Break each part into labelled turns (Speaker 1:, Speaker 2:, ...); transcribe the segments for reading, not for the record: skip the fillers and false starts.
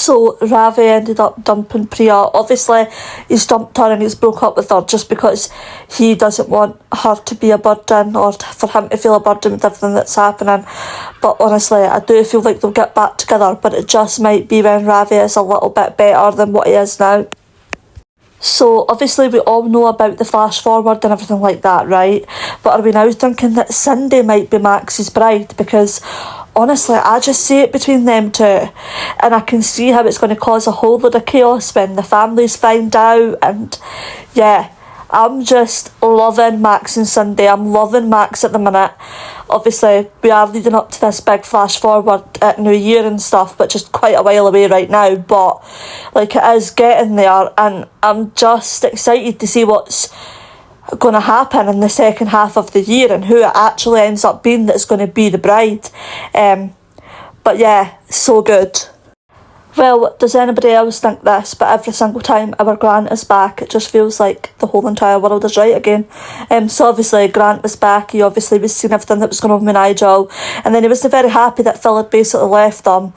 Speaker 1: So Ravi ended up dumping Priya. Obviously, he's dumped her and he's broke up with her just because he doesn't want her to be a burden or for him to feel a burden with everything that's happening. But honestly, I do feel like they'll get back together, but it just might be when Ravi is a little bit better than what he is now. So obviously we all know about the flash forward and everything like that, right? But are we now thinking that Cindy might be Max's bride? Because honestly, I just see it between them two, and I can see how it's going to cause a whole load of chaos when the families find out. And yeah, I'm just loving Max and Cindy. I'm loving Max at the minute. Obviously, we are leading up to this big flash forward at New Year and stuff, which is quite a while away right now, but like it is getting there, and I'm just excited to see what's going to happen in the second half of the year and who it actually ends up being that's going to be the bride. But yeah, so good. Well, does anybody else think this? But every single time our Grant is back, it just feels like the whole entire world is right again. So obviously Grant was back. He obviously was seeing everything that was going on with Nigel, and then he wasn't very happy that Phil had basically left them.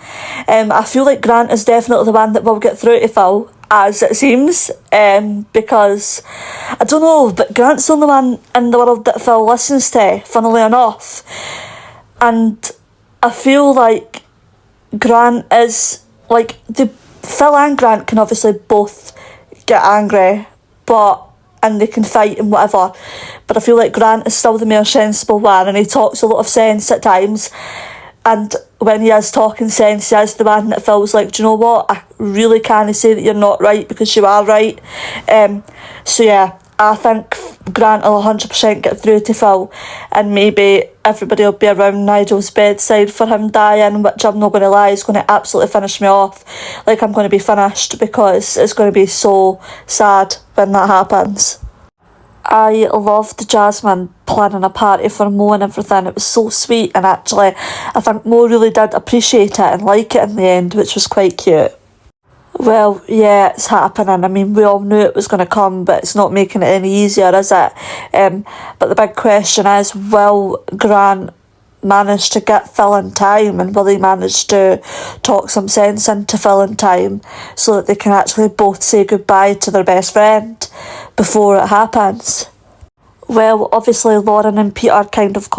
Speaker 1: I feel like Grant is definitely the one that will get through to Phil, as it seems, because I don't know, but Grant's the only one in the world that Phil listens to, funnily enough. And I feel like Grant is like Phil and Grant can obviously both get angry, and they can fight and whatever. But I feel like Grant is still the more sensible one, and he talks a lot of sense at times. And when he is talking sense, he is the one that Phil's like, do you know what? I really can't say that you're not right because you are right. So yeah, I think Grant will 100% get through to Phil, and maybe everybody will be around Nigel's bedside for him dying, which I'm not going to lie, is going to absolutely finish me off. Like, I'm going to be finished because it's going to be so sad when that happens. I loved Jasmine planning a party for Mo and everything. It was so sweet, and actually I think Mo really did appreciate it and like it in the end, which was quite cute. Well, yeah, it's happening. I mean, we all knew it was going to come, but it's not making it any easier, is it? But the big question is, will Grant manage to get Phil in time, and will he manage to talk some sense into Phil in time so that they can actually both say goodbye to their best friend before it happens? Well, obviously Lauren and Peter kind of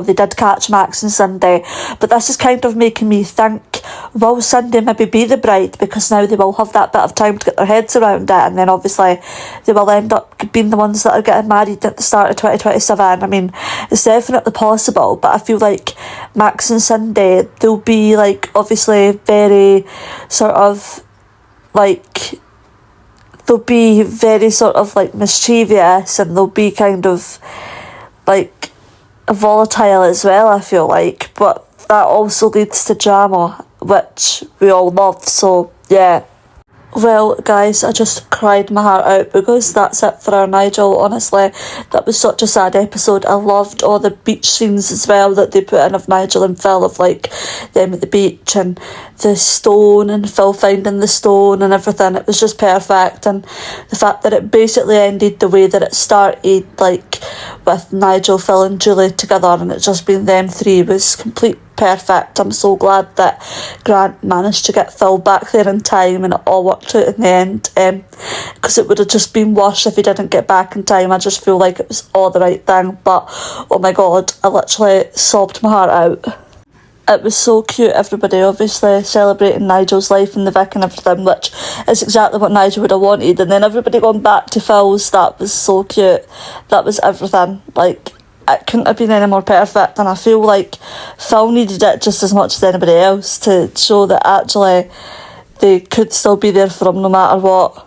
Speaker 1: they did catch Max and Cindy, but this is kind of making me think, will Cindy maybe be the bride, because now they will have that bit of time to get their heads around it, and then obviously they will end up being the ones that are getting married at the start of 2027. I mean, it's definitely possible, but I feel like Max and Cindy, they'll be like obviously very sort of like, they'll be very sort of like mischievous, and they'll be kind of like volatile as well, I feel like, but that also leads to drama, which we all love, so yeah. Well, guys, I just cried my heart out because that's it for our Nigel. Honestly, that was such a sad episode. I loved all the beach scenes as well that they put in of Nigel and Phil, of like them at the beach and the stone and Phil finding the stone and everything. It was just perfect, and the fact that it basically ended the way that it started, like with Nigel, Phil and Julie together, and it just been them three, was complete perfect. I'm so glad that Grant managed to get Phil back there in time and it all worked out in the end, because it would have just been worse if he didn't get back in time. I just feel like it was all the right thing, but oh my god, I literally sobbed my heart out. It was so cute, everybody obviously celebrating Nigel's life and the Vic and everything, which is exactly what Nigel would have wanted, and then everybody going back to Phil's. That was so cute. That was everything. Like, it couldn't have been any more perfect, and I feel like Phil needed it just as much as anybody else to show that actually they could still be there for him no matter what.